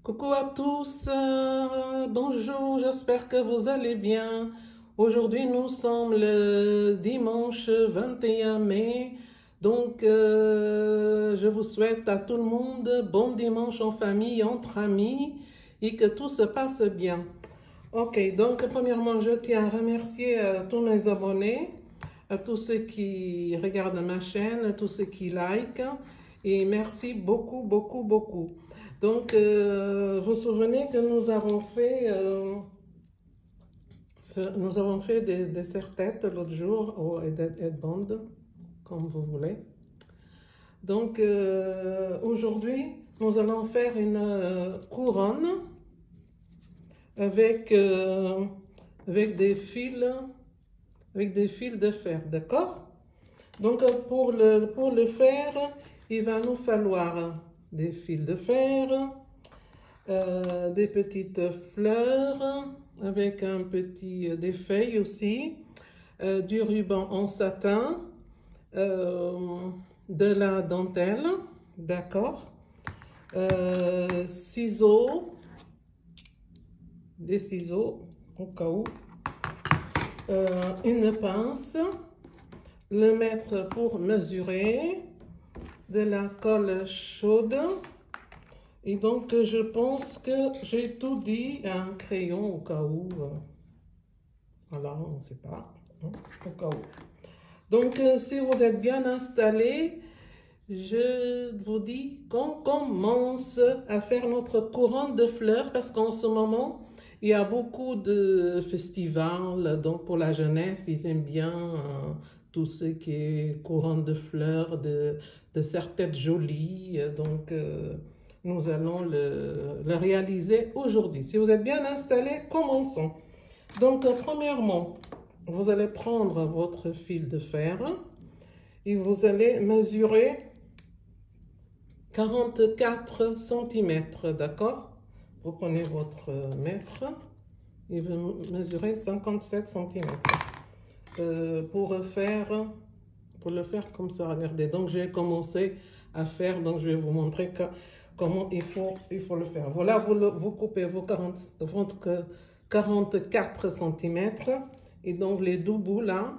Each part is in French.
Coucou à tous, bonjour, j'espère que vous allez bien. Aujourd'hui, nous sommes le dimanche 21 mai, donc je vous souhaite à tout le monde bon dimanche en famille, entre amis et que tout se passe bien. Ok, donc premièrement, je tiens à remercier tous mes abonnés, à tous ceux qui regardent ma chaîne, à tous ceux qui likent, et merci beaucoup, beaucoup, beaucoup. Donc, vous vous souvenez que nous avons fait des serre-têtes l'autre jour, ou headband, comme vous voulez. Donc, aujourd'hui, nous allons faire une couronne avec des fils de fer, d'accord? Donc, pour le faire, il va nous falloir des fils de fer, des petites fleurs avec des feuilles aussi, du ruban en satin, de la dentelle, d'accord, des ciseaux au cas où, une pince, le mètre pour mesurer, de la colle chaude. Et donc, je pense que j'ai tout dit, un crayon au cas où. Voilà, on ne sait pas, hein, au cas où. Donc, si vous êtes bien installés, je vous dis qu'on commence à faire notre couronne de fleurs parce qu'en ce moment, il y a beaucoup de festivals. Donc, pour la jeunesse, ils aiment bien tout ce qui est couronne de fleurs, de serre-têtes jolies. Donc, nous allons le réaliser aujourd'hui. Si vous êtes bien installés, commençons. Donc, premièrement, vous allez prendre votre fil de fer et vous allez mesurer 44 cm, d'accord? Vous prenez votre mètre et vous mesurez 57 cm. Pour le faire comme ça, regardez. Donc, j'ai commencé à faire, donc je vais vous montrer comment il faut le faire. Voilà, vous coupez votre 44 cm et donc les deux bouts là,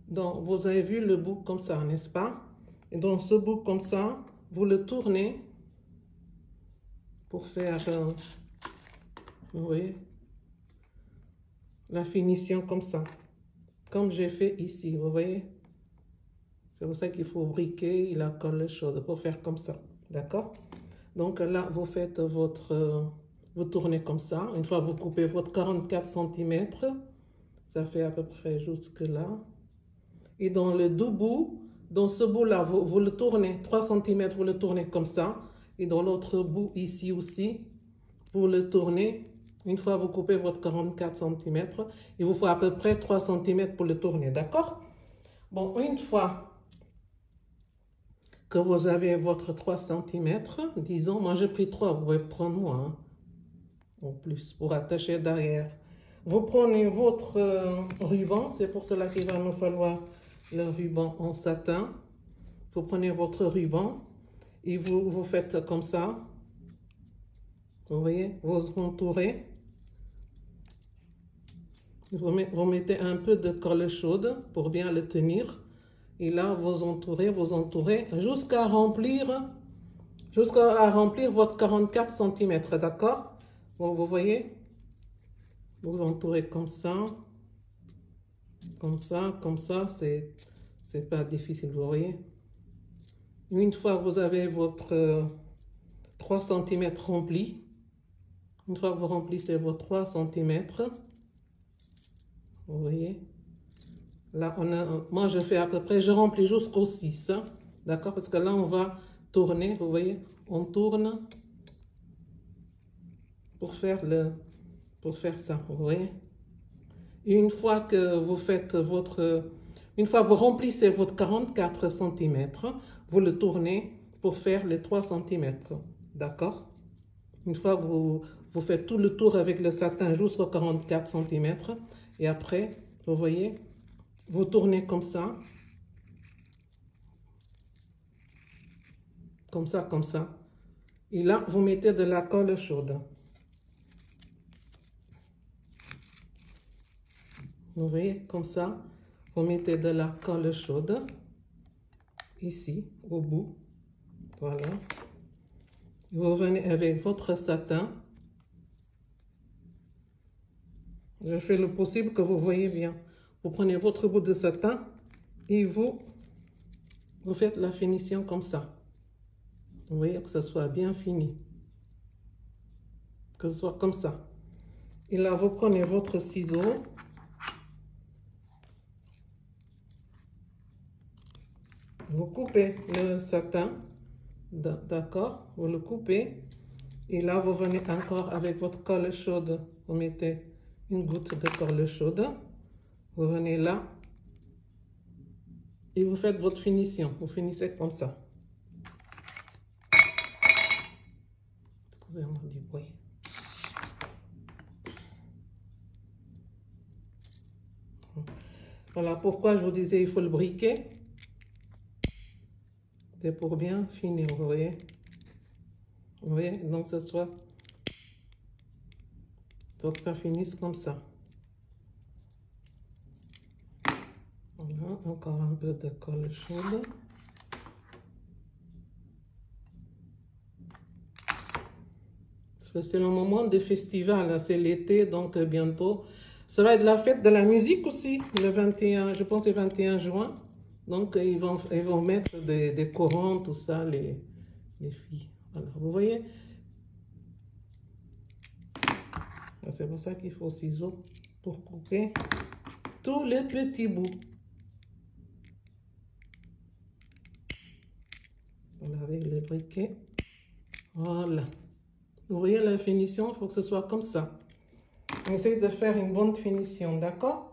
donc vous avez vu le bout comme ça, n'est-ce pas? Et donc ce bout comme ça, vous le tournez pour faire, vous voyez, la finition comme ça, comme j'ai fait ici, vous voyez? C'est pour ça qu'il faut briquer la colle chaude pour faire comme ça, d'accord? Donc là, vous faites vous tournez comme ça. Une fois vous coupez votre 44 cm, ça fait à peu près jusque là. Et dans le deux bouts, dans ce bout-là, vous le tournez 3 cm, vous le tournez comme ça. Et dans l'autre bout, ici aussi, vous le tournez. Une fois vous coupez votre 44 cm, il vous faut à peu près 3 cm pour le tourner, d'accord? Bon, une fois que vous avez votre 3 cm, disons, moi j'ai pris 3, vous pouvez prendre moins, hein, en plus, pour attacher derrière. Vous prenez votre ruban, c'est pour cela qu'il va nous falloir le ruban en satin. Vous prenez votre ruban et vous faites comme ça. Vous voyez, vous entourez. Vous mettez un peu de colle chaude pour bien le tenir. Et là, vous entourez jusqu'à remplir votre 44 cm, d'accord? Bon, vous voyez? Vous entourez comme ça, c'est pas difficile, vous voyez? Une fois que vous avez votre 3 cm rempli, une fois que vous remplissez vos 3 cm, vous voyez? Là, moi je fais à peu près, je remplis jusqu'au 6, hein, d'accord? Parce que là, on va tourner, vous voyez? On tourne pour faire ça, vous voyez? Et une fois que vous faites une fois que vous remplissez votre 44 cm, vous le tournez pour faire les 3 cm, d'accord? Une fois que vous faites tout le tour avec le satin jusqu'au 44 cm, et après, vous voyez, vous tournez comme ça, comme ça, Et là, vous mettez de la colle chaude. Vous voyez, comme ça, vous mettez de la colle chaude, ici, au bout. Voilà. Vous venez avec votre satin. Je fais le possible que vous voyez bien. Vous prenez votre bout de satin et vous faites la finition comme ça. Vous voyez, que ce soit bien fini. Que ce soit comme ça. Et là, vous prenez votre ciseau. Vous coupez le satin. D'accord? Vous le coupez. Et là, vous venez encore avec votre colle chaude. Vous mettez une goutte de colle chaude. Vous venez là. Et vous faites votre finition. Vous finissez comme ça. Excusez-moi du bruit. Voilà pourquoi je vous disais il faut le briquet. C'est pour bien finir, vous voyez. Vous voyez, donc ce soit. Donc ça finisse comme ça. Voilà, encore un peu de colle chaude. Parce que c'est le moment des festivals, c'est l'été, donc bientôt. Ça va être la fête de la musique aussi, le 21, je pense le 21 juin. Donc ils vont mettre des courants, tout ça, les filles. Voilà, vous voyez. C'est pour ça qu'il faut ciseaux pour couper tous les petits bouts. Voilà, avec le briquet. Voilà. Vous voyez la finition, il faut que ce soit comme ça. On essaye de faire une bonne finition, d'accord?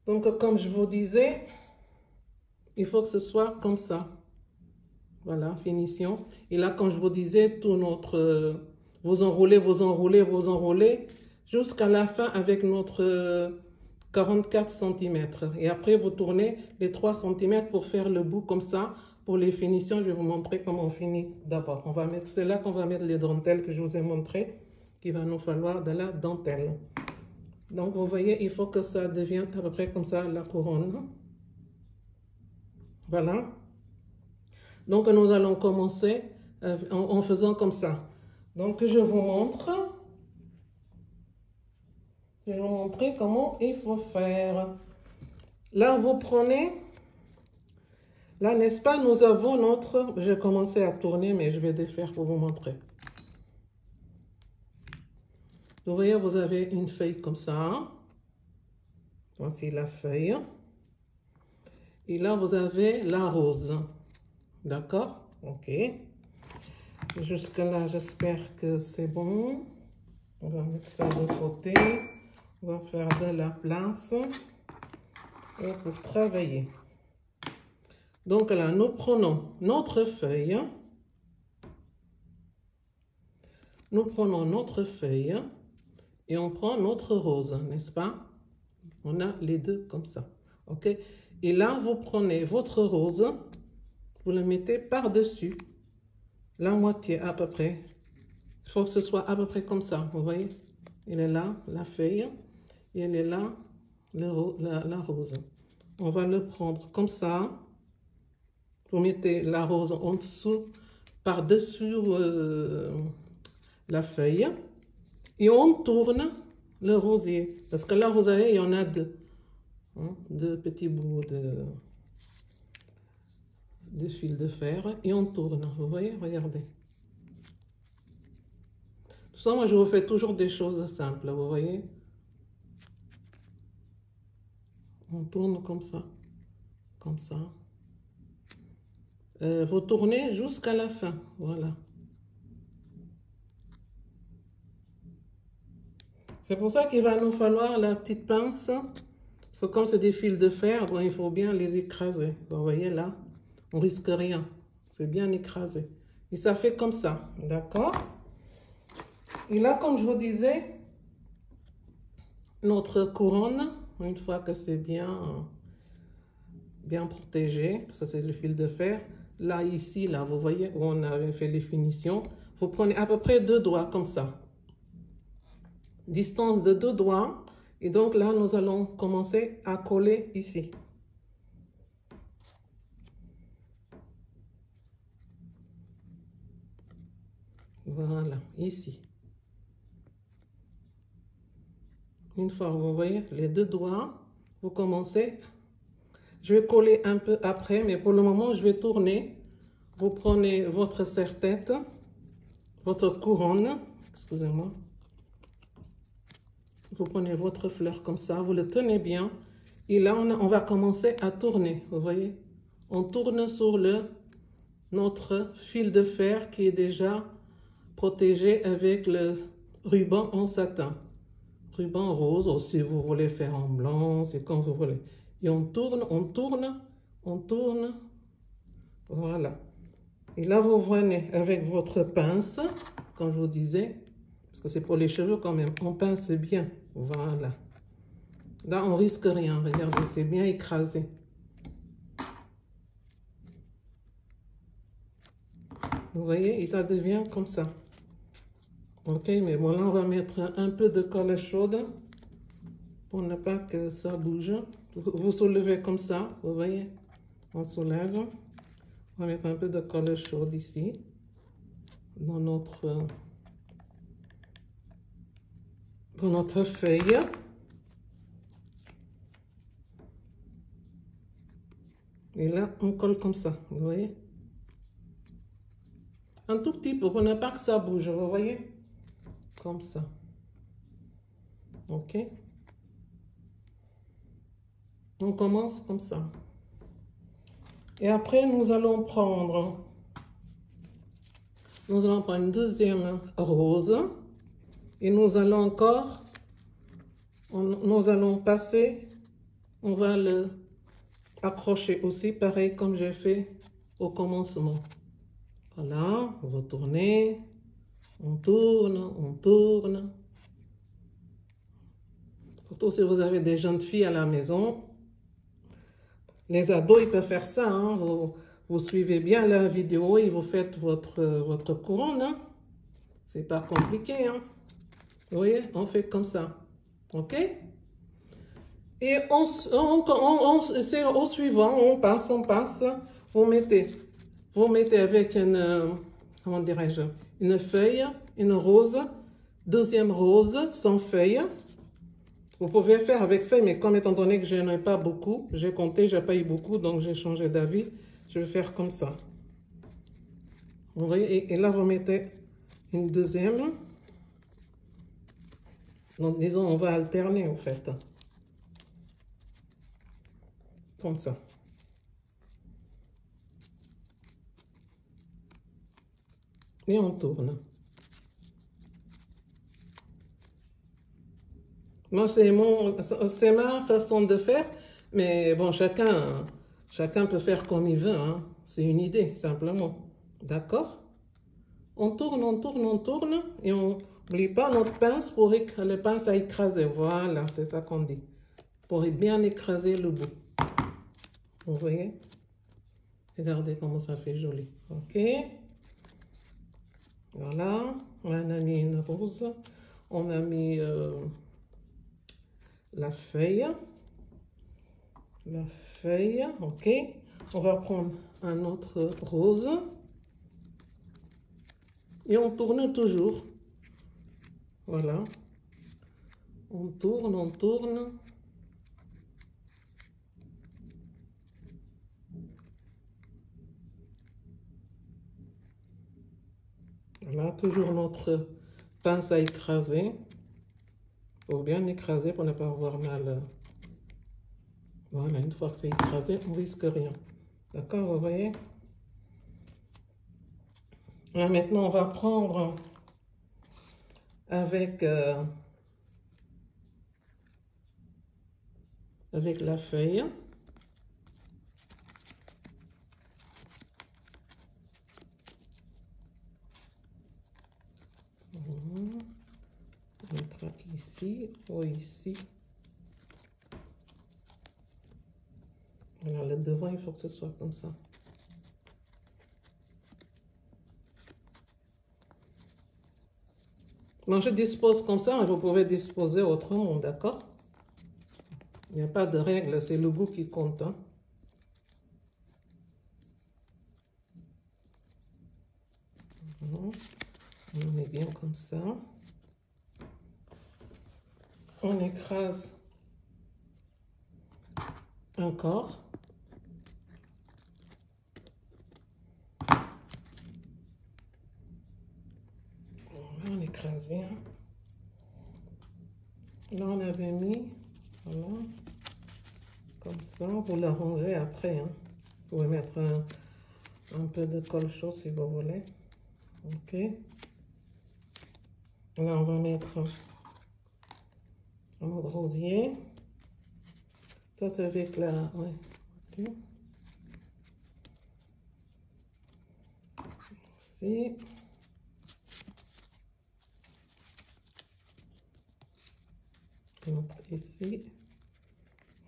Donc, comme je vous disais, il faut que ce soit comme ça. Voilà, finition. Et là, comme je vous disais, tout notre... vous enroulez, jusqu'à la fin avec notre 44 cm. Et après, vous tournez les 3 cm pour faire le bout comme ça. Pour les finitions, je vais vous montrer comment on finit d'abord. On va mettre, c'est là qu'on va mettre les dentelles que je vous ai montré, qu'il va nous falloir de la dentelle. Donc, vous voyez, il faut que ça devienne à peu près comme ça, la couronne. Voilà. Donc, nous allons commencer en faisant comme ça. Donc, je vous montre. Je vais vous montrer comment il faut faire. Là, vous prenez... Là, n'est-ce pas, nous avons notre... J'ai commencé à tourner, mais je vais défaire pour vous montrer. Vous voyez, vous avez une feuille comme ça. Voici la feuille. Et là, vous avez la rose. D'accord? Ok. Jusque-là, j'espère que c'est bon. On va mettre ça de côté. On va faire de la place pour travailler. Donc là, nous prenons notre feuille. Nous prenons notre feuille et on prend notre rose, n'est-ce pas? On a les deux comme ça. Ok? Et là, vous prenez votre rose, vous le mettez par-dessus, la moitié à peu près. Il faut que ce soit à peu près comme ça, vous voyez? Elle est là, la feuille, et elle est là, la rose. On va le prendre comme ça. Vous mettez la rose en dessous, par-dessus la feuille. Et on tourne le rosier. Parce que là, vous avez, il y en a deux. Hein, deux petits bouts de fil de fer. Et on tourne. Vous voyez, regardez. Tout ça, moi, je vous fais toujours des choses simples. Vous voyez. On tourne comme ça. Comme ça. Vous tournez jusqu'à la fin. Voilà. C'est pour ça qu'il va nous falloir la petite pince. Parce que comme c'est des fils de fer, bon, il faut bien les écraser. Vous voyez là, on risque rien. C'est bien écrasé. Et ça fait comme ça. D'accord? Et là, comme je vous disais, notre couronne, une fois que c'est bien protégé, parce que c'est le fil de fer, là, ici, là, vous voyez où on avait fait les finitions. Vous prenez à peu près 2 doigts comme ça. Distance de 2 doigts. Et donc là, nous allons commencer à coller ici. Voilà, ici. Une fois, vous voyez, les 2 doigts, vous commencez. Je vais coller un peu après, mais pour le moment, je vais tourner. Vous prenez votre serre-tête, votre couronne, excusez-moi. Vous prenez votre fleur comme ça, vous le tenez bien. Et là, on va commencer à tourner, vous voyez. On tourne sur notre fil de fer qui est déjà protégé avec le ruban en satin. Ruban rose, ou si vous voulez faire en blanc, c'est comme vous voulez. Et on tourne, on tourne, on tourne. Voilà. Et là, vous venez avec votre pince, comme je vous disais, parce que c'est pour les cheveux quand même. On pince bien. Voilà. Là, on risque rien. Regardez, c'est bien écrasé. Vous voyez, et ça devient comme ça. Ok, mais bon, là, on va mettre un peu de colle chaude pour ne pas que ça bouge. Vous soulevez comme ça, vous voyez. On soulève. On va mettre un peu de colle chaude ici, dans notre feuille. Et là, on colle comme ça, vous voyez. Un tout petit peu, pour ne pas que ça bouge, vous voyez. Comme ça. Ok. On commence comme ça. Et après, nous allons prendre une deuxième rose. Et nous allons encore, nous allons passer, on va le accrocher aussi, pareil comme j'ai fait au commencement. Voilà, vous tournez, on tourne, on tourne. Surtout si vous avez des jeunes filles à la maison. Les ados, ils peuvent faire ça. Hein. Vous suivez bien la vidéo et vous faites votre couronne. Hein. C'est pas compliqué. Hein. Vous voyez, on fait comme ça. OK? Et c'est au suivant, on passe. Vous mettez avec une, comment dirais-je, une feuille, une rose, deuxième rose sans feuille. Vous pouvez faire avec feuille, mais comme étant donné que je n'en ai pas beaucoup, j'ai compté, j'ai pas eu beaucoup, donc j'ai changé d'avis. Je vais faire comme ça. Vous voyez, et là vous mettez une deuxième. Donc disons, on va alterner en fait. Comme ça. Et on tourne. Moi, c'est ma façon de faire, mais bon, chacun peut faire comme il veut. Hein. C'est une idée, simplement. D'accord? On tourne, on tourne, on tourne, et on n'oublie pas notre pince pour que le pince à écraser. Voilà, c'est ça qu'on dit. Pour bien écraser le bout. Vous voyez? Regardez comment ça fait joli. OK? Voilà, on a mis une rose. On a mis la feuille. La feuille, OK. On va prendre un autre rose. Et on tourne toujours. Voilà. On tourne, on tourne. Voilà, toujours notre pince à écraser. Il faut bien écraser pour ne pas avoir mal. Voilà, une fois que c'est écrasé, on ne risque rien. D'accord, vous voyez? Là, maintenant, on va prendre avec la feuille. On mettra ici ou ici. Voilà, le devant, il faut que ce soit comme ça. Moi, je dispose comme ça, et vous pouvez disposer autrement, d'accord? Il n'y a pas de règle, c'est le goût qui compte. Hein. On met bien comme ça. On écrase encore. On écrase bien. Là, on avait mis, voilà, comme ça. Vous l'arrangez après. Hein. Vous pouvez mettre un peu de colle chaude si vous voulez. Ok. Là, on va mettre un autre rosier. Ça, c'est avec la... Ouais. Okay. Ici. L'autre ici.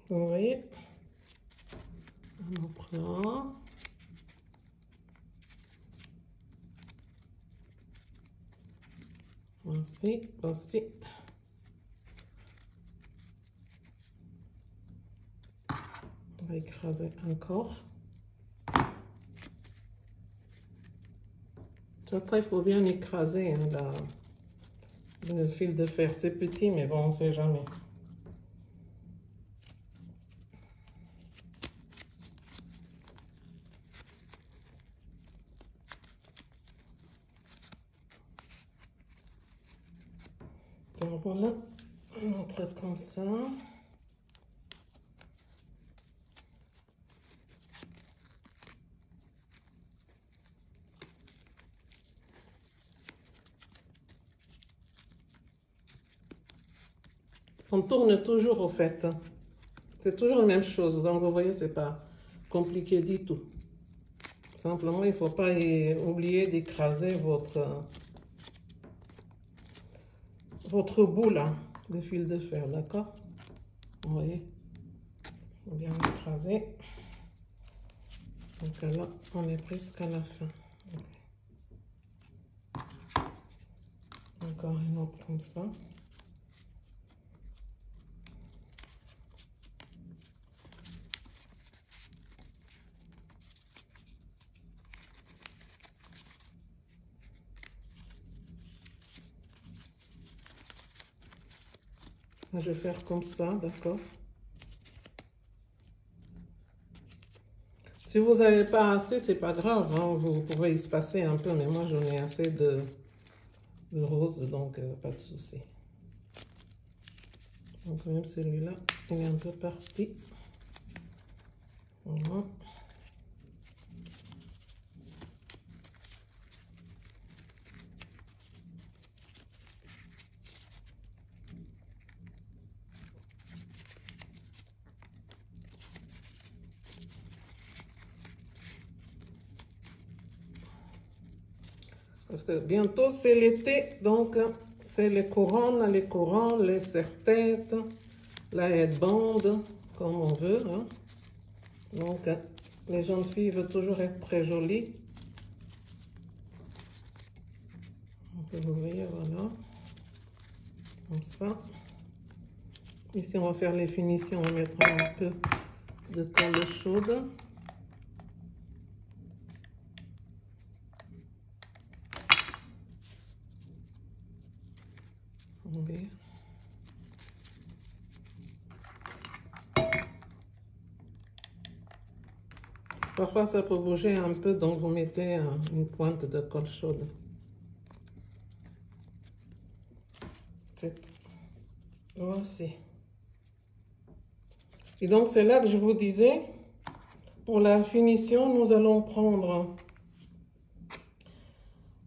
Vous voyez. On prend. Voici, voici. On va écraser encore. Après, il faut bien écraser hein, le fil de fer. C'est petit, mais bon, on ne sait jamais. Donc voilà, on montre comme ça. On tourne toujours au fait. C'est toujours la même chose. Donc vous voyez, c'est pas compliqué du tout. Simplement, il ne faut pas oublier d'écraser votre bout là, de fil de fer, d'accord? Vous voyez? Il faut bien écraser. Donc là, on est presque à la fin. Okay. Encore une autre comme ça. Je vais faire comme ça, d'accord? Si vous n'avez pas assez, c'est pas grave, hein, vous pouvez espacer un peu, mais moi j'en ai assez de rose, donc pas de souci. Donc même celui-là, il est un peu parti. Voilà. Parce que bientôt c'est l'été, donc c'est les couronnes, les serre-têtes, la headband, comme on veut. Hein. Donc les jeunes filles veulent toujours être très jolies. Donc, vous voyez, voilà. Comme ça. Ici, on va faire les finitions, on va mettre un peu de colle chaude. Okay. Parfois, ça peut bouger un peu, donc vous mettez une pointe de colle chaude. Voici. Et donc, c'est là que je vous disais, pour la finition, nous allons prendre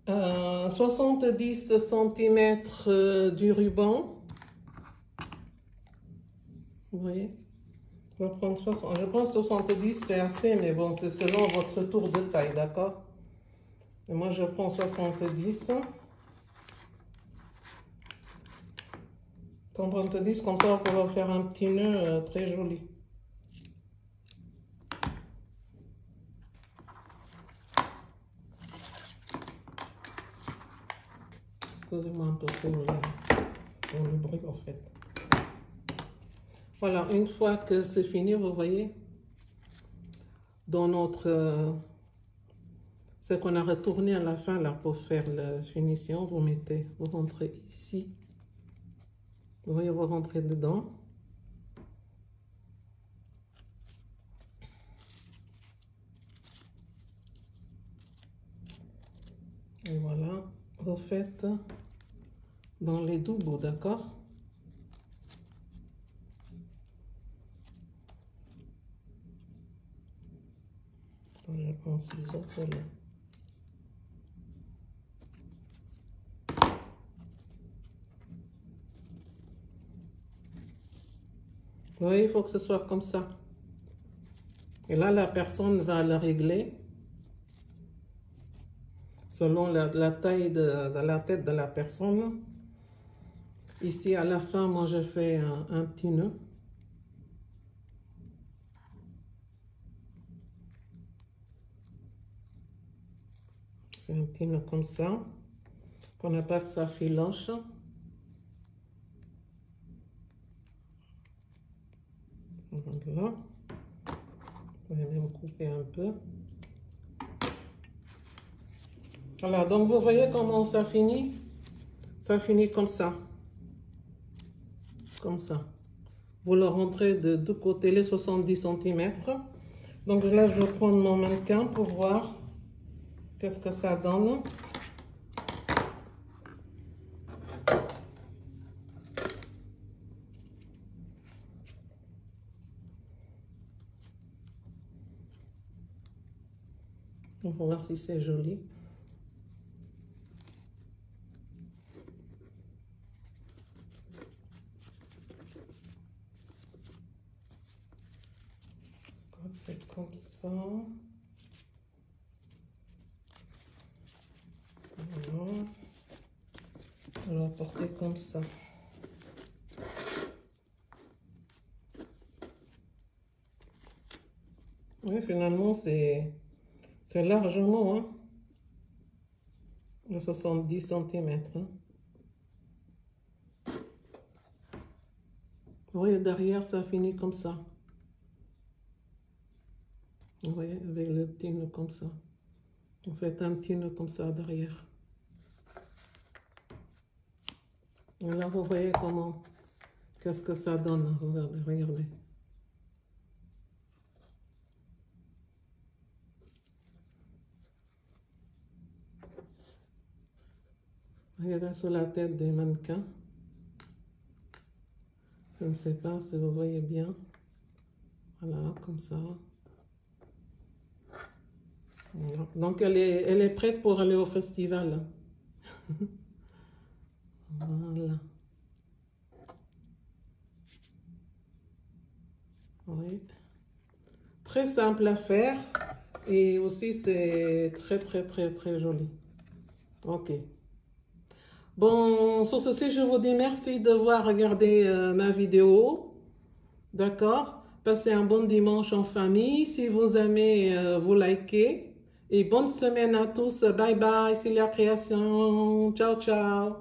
70 cm du ruban. Vous voyez? Je vais prendre 60. Je pense 70, c'est assez, mais bon, c'est selon votre tour de taille, d'accord? Et moi, je prends 70. 70, comme ça, on pourra faire un petit nœud très joli. Excusez-moi un peu pour le bruit en fait. Voilà, une fois que c'est fini, vous voyez, dans notre... ce qu'on a retourné à la fin là pour faire la finition, vous rentrez ici. Vous voyez, vous rentrez dedans. Et voilà, vous faites dans les deux bouts, d'accord? Je prends un ciseau pour le... Vous voyez, il faut que ce soit comme ça. Et là, la personne va le régler selon la taille de la tête de la personne. Ici, à la fin, moi, je fais un petit nœud. Je fais un petit nœud comme ça. On appelle ça filoche. Voilà. Je vais même couper un peu. Voilà, donc vous voyez comment ça finit? Ça finit comme ça. Comme ça. Vous le rentrez de deux côtés, les 70 cm. Donc là, je vais prendre mon mannequin pour voir qu'est-ce que ça donne. On va voir si c'est joli. C'est comme ça. Voilà. On va porter comme ça. Oui, finalement, c'est largement hein, de 70 cm. Hein. Vous voyez, derrière, ça finit comme ça. Vous voyez, avec le petit nœud comme ça. Vous faites un petit nœud comme ça derrière. Et là, vous voyez comment, qu'est-ce que ça donne. Regardez, regardez. Regardez sur la tête des mannequins. Je ne sais pas si vous voyez bien. Voilà, comme ça. Voilà. Donc, elle est prête pour aller au festival. Voilà. Oui. Très simple à faire. Et aussi, c'est très joli. Ok. Bon, sur ceci, je vous dis merci d'avoir regardé ma vidéo. D'accord? Passez un bon dimanche en famille. Si vous aimez, vous likez. Et bonne semaine à tous. Bye bye. C'est la création. Ciao, ciao.